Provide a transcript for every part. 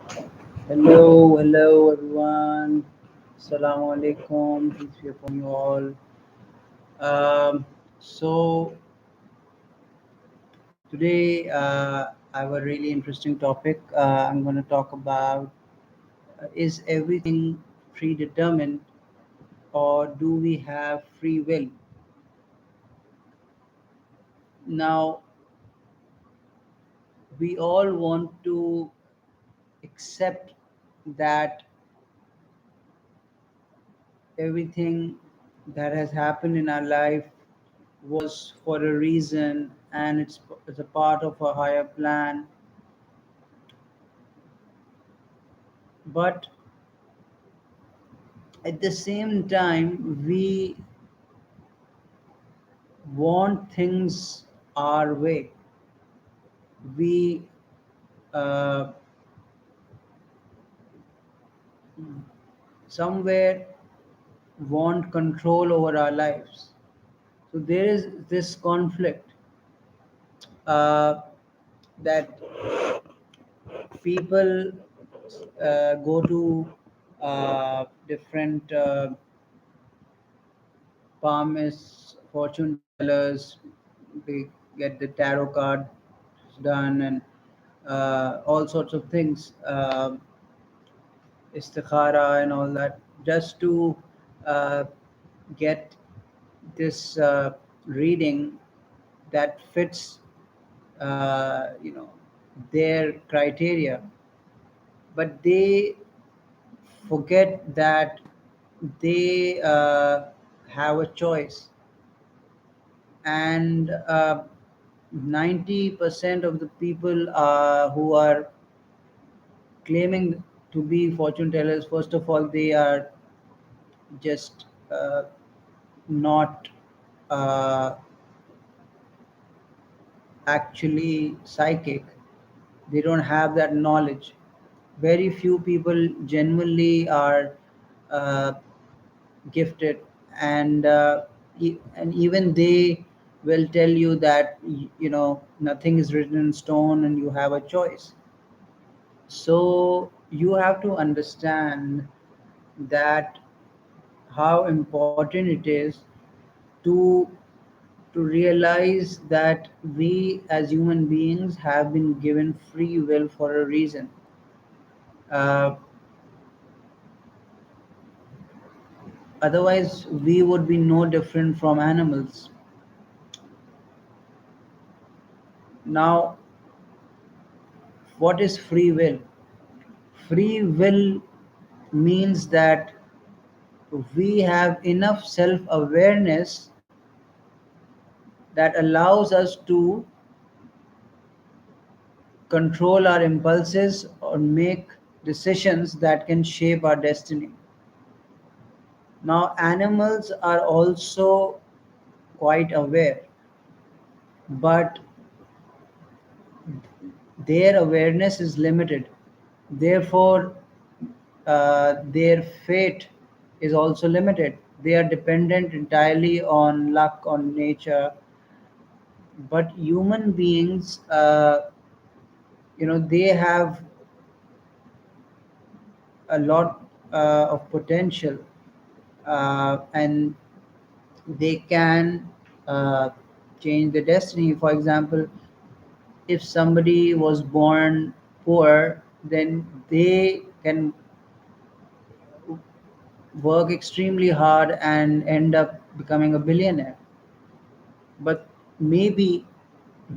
Hello everyone. Assalamu alaikum. Peace be upon you all. So today I have a really interesting topic. I'm going to talk about is everything predetermined or do we have free will? Now we all want to accept that everything that has happened in our life was for a reason and it's a part of a higher plan. But at the same time, we want things our way. We uh, somewhere want control over our lives. So there is this conflict uh, that people go to different palmists, fortune tellers. They get the tarot card done and all sorts of things, istikhara and all that, just to uh, get this reading that fits, you know, their criteria. But they forget that they have a choice, and 90% of the people who are claiming to be fortune tellers, first of all, they are just not uh, actually psychic. They don't have that knowledge. Very few people genuinely are uh, gifted, and and even they will tell you that you know nothing is written in stone and you have a choice. So you have to understand that how important it is to to realize that we as human beings have been given free will for a reason. Uh, Otherwise, we would be no different from animals. Now, what is free will? Free will means that we have enough self awareness that allows us to control our impulses or make decisions that can shape our destiny. Now, animals are also quite aware, but their awareness is limited. Therefore, their fate is also limited. They are dependent entirely on luck, on nature. But human beings, you know, they have a lot of potential, and they can uh, change the destiny. For example, if somebody was born poor, then they can work extremely hard and end up becoming a billionaire. But maybe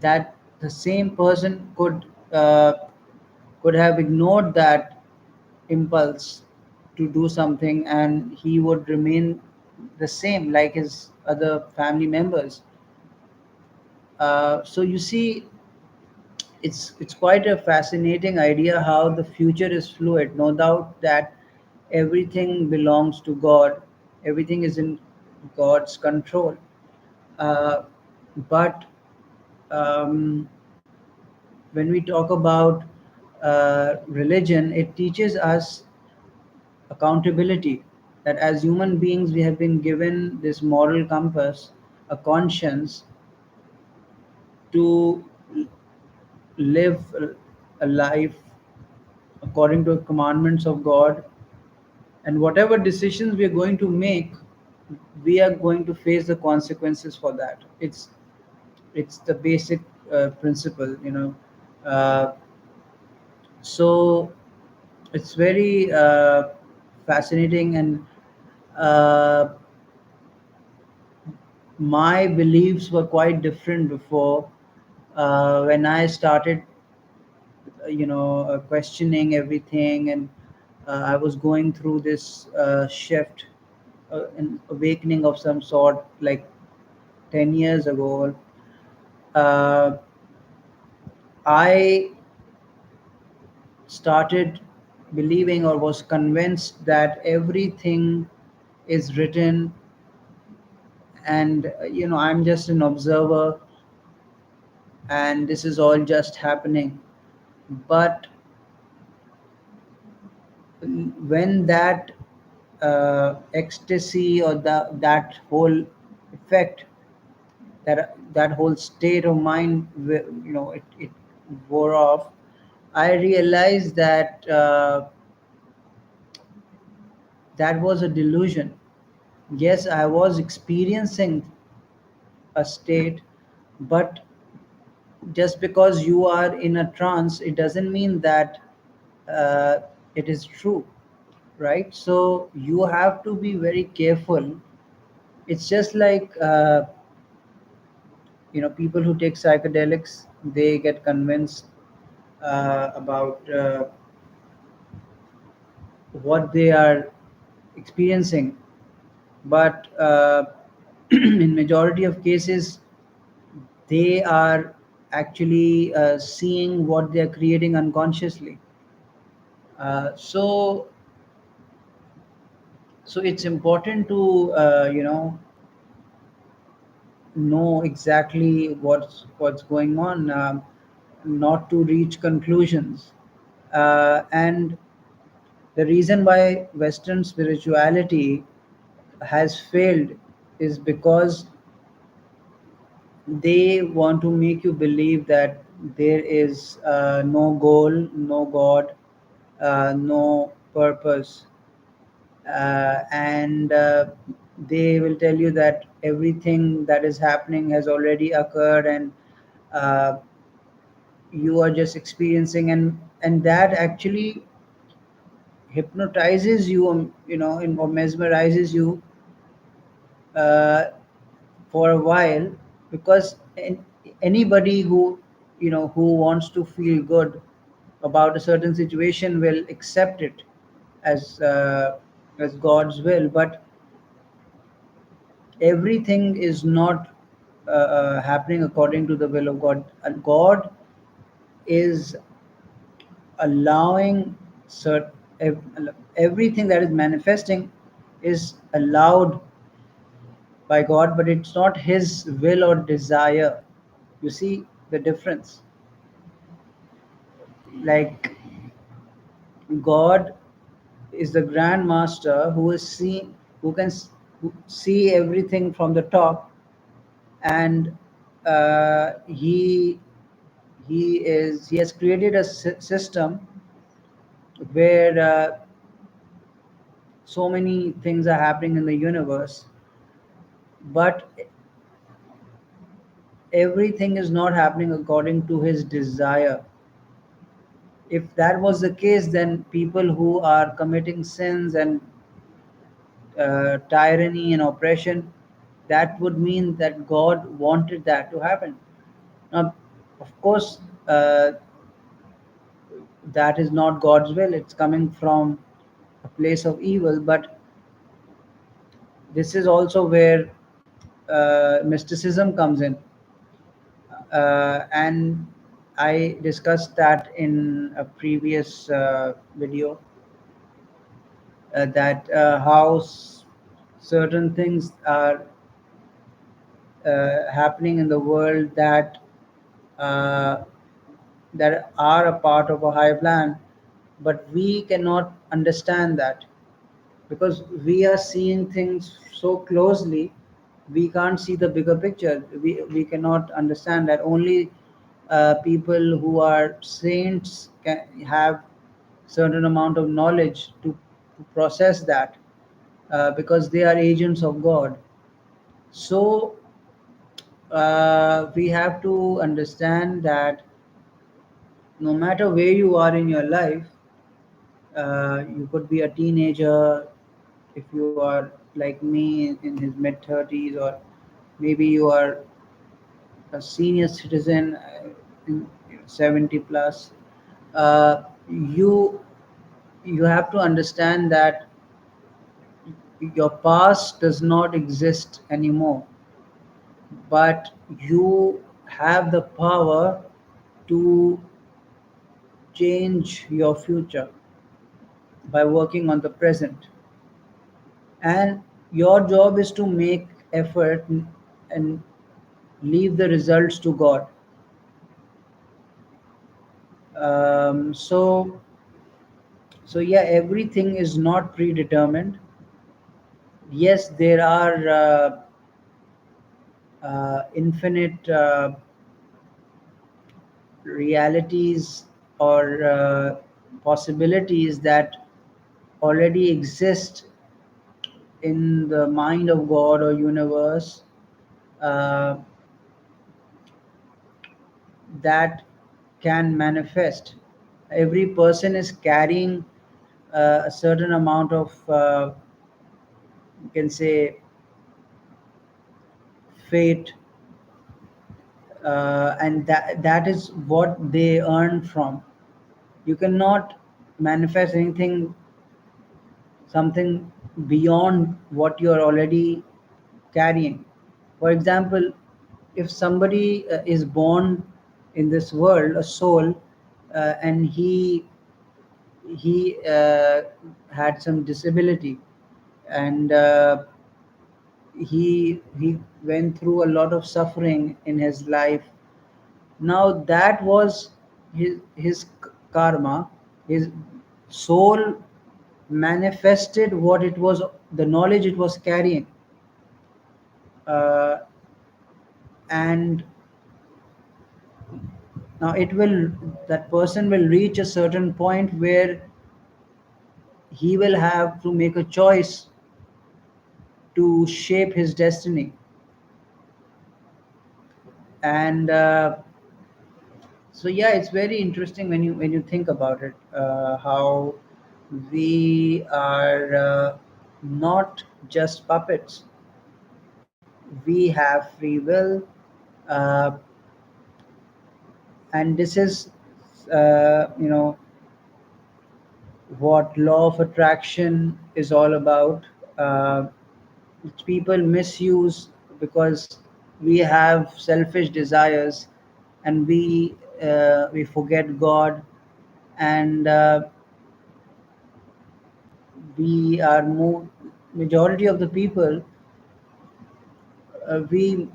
that the same person could have ignored that impulse to do something, and he would remain the same like his other family members. So you see, it's quite a fascinating idea how the future is fluid. No doubt that everything belongs to God, everything is in God's control. Uh, but um, when we talk about religion, it teaches us accountability. That as human beings, we have been given this moral compass, a conscience to live a life according to the commandments of God, and whatever decisions we are going to make, we are going to face the consequences for that. It's the basic principle, you know. Uh, so it's very fascinating, and uh, my beliefs were quite different before. When I started, questioning everything, and I was going through this shift, an awakening of some sort, like 10 years ago. uh, I started believing, or was convinced, that everything is written, and I'm just an observer, and this is all just happening. But when that ecstasy, or that whole effect, that whole state of mind, it wore off, I realized that that was a delusion. Yes, I was experiencing a state, but just because you are in a trance, it doesn't mean that uh, it is true, right? So you have to be very careful. It's just like, people who take psychedelics, they get convinced about what they are experiencing, but in majority of cases, they are actually seeing what they are creating unconsciously. So it's important to know exactly what's going on, not to reach conclusions. And the reason why Western spirituality has failed is because they want to make you believe that there is no goal, no God, no purpose, and they will tell you that everything that is happening has already occurred, and uh, you are just experiencing, and that actually hypnotizes you, or mesmerizes you uh, for a while, because anybody who wants to feel good about a certain situation will accept it as as God's will. But everything is not happening according to the will of God. And God is allowing everything that is manifesting is allowed by God, but it's not His will or desire. You see the difference? Like, God is the Grand Master who is see, who can see everything from the top, and he has created a system where so many things are happening in the universe, but everything is not happening according to his desire. If that was the case, then people who are committing sins and tyranny and oppression, that would mean that God wanted that to happen. Now, of course, that is not God's will. It's coming from a place of evil, but this is also where mysticism comes in. And I discussed that in a previous video, that how certain things are happening in the world uh, that are a part of a high plan, but we cannot understand that because we are seeing things so closely. We can't see the bigger picture. We cannot understand that. Only people who are saints can have certain amount of knowledge to process that, because they are agents of God. So we have to understand that no matter where you are in your life, you could be a teenager, if you are like me in his mid 30s, or maybe you are a senior citizen, in 70 plus. uh, you you have to understand that your past does not exist anymore, but you have the power to change your future by working on the present. And your job is to make effort and leave the results to God. So yeah, everything is not predetermined. Yes, there are infinite realities or possibilities that already exist in the mind of God or universe, uh, that can manifest. Every person is carrying a certain amount of, you can say, fate, and that is what they earn from. You cannot manifest anything, something beyond what you are already carrying. For example, if somebody is born in this world, a soul, and he had some disability, and he went through a lot of suffering in his life. Now that was his karma. His soul manifested what it was, the knowledge it was carrying, uh, and now it will, that person will reach a certain point where he will have to make a choice to shape his destiny. And so yeah, it's very interesting when you think about it, how we are not just puppets. We have free will, uh, and this is, you know, what law of attraction is all about, which people misuse because we have selfish desires, and we forget God, and we are more, majority of the people, we,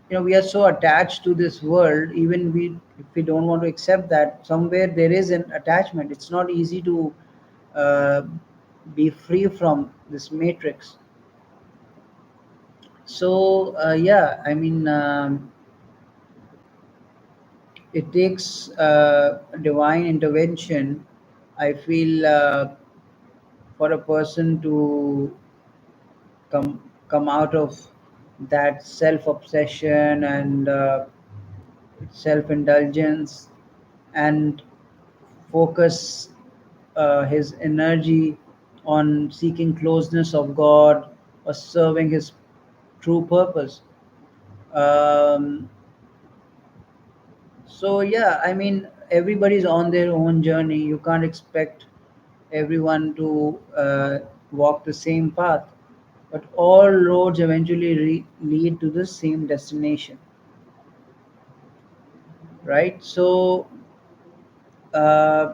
we are so attached to this world. Even we, if we don't want to accept that somewhere there is an attachment, it's not easy to uh, be free from this matrix. So yeah, I mean, it takes divine intervention, I feel, for a person to come out of that self obsession and self indulgence, and focus his energy on seeking closeness of God or serving his true purpose. Um, so yeah, I mean, everybody's on their own journey. You can't expect everyone to walk the same path, but all roads eventually lead to the same destination, right? So uh,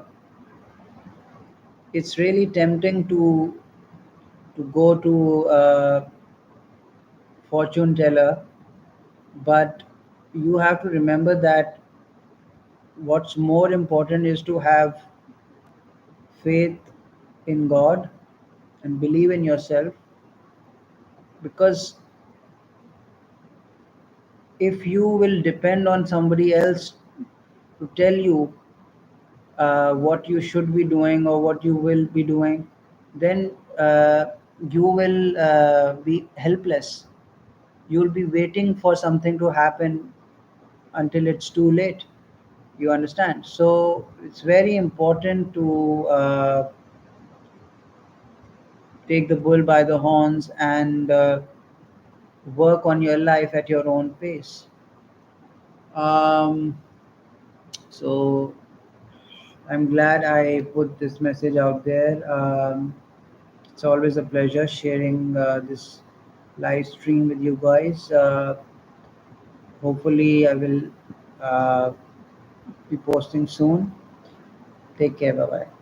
it's really tempting to go to a fortune teller, but you have to remember that what's more important is to have faith in God and believe in yourself, because if you will depend on somebody else to tell you what you should be doing or what you will be doing, then you will be helpless. You'll be waiting for something to happen until it's too late. You understand? So it's very important to take the bull by the horns and work on your life at your own pace. Um, so I'm glad I put this message out there. It's always a pleasure sharing this live stream with you guys. Hopefully, I will uh, be posting soon. Take care. Bye bye.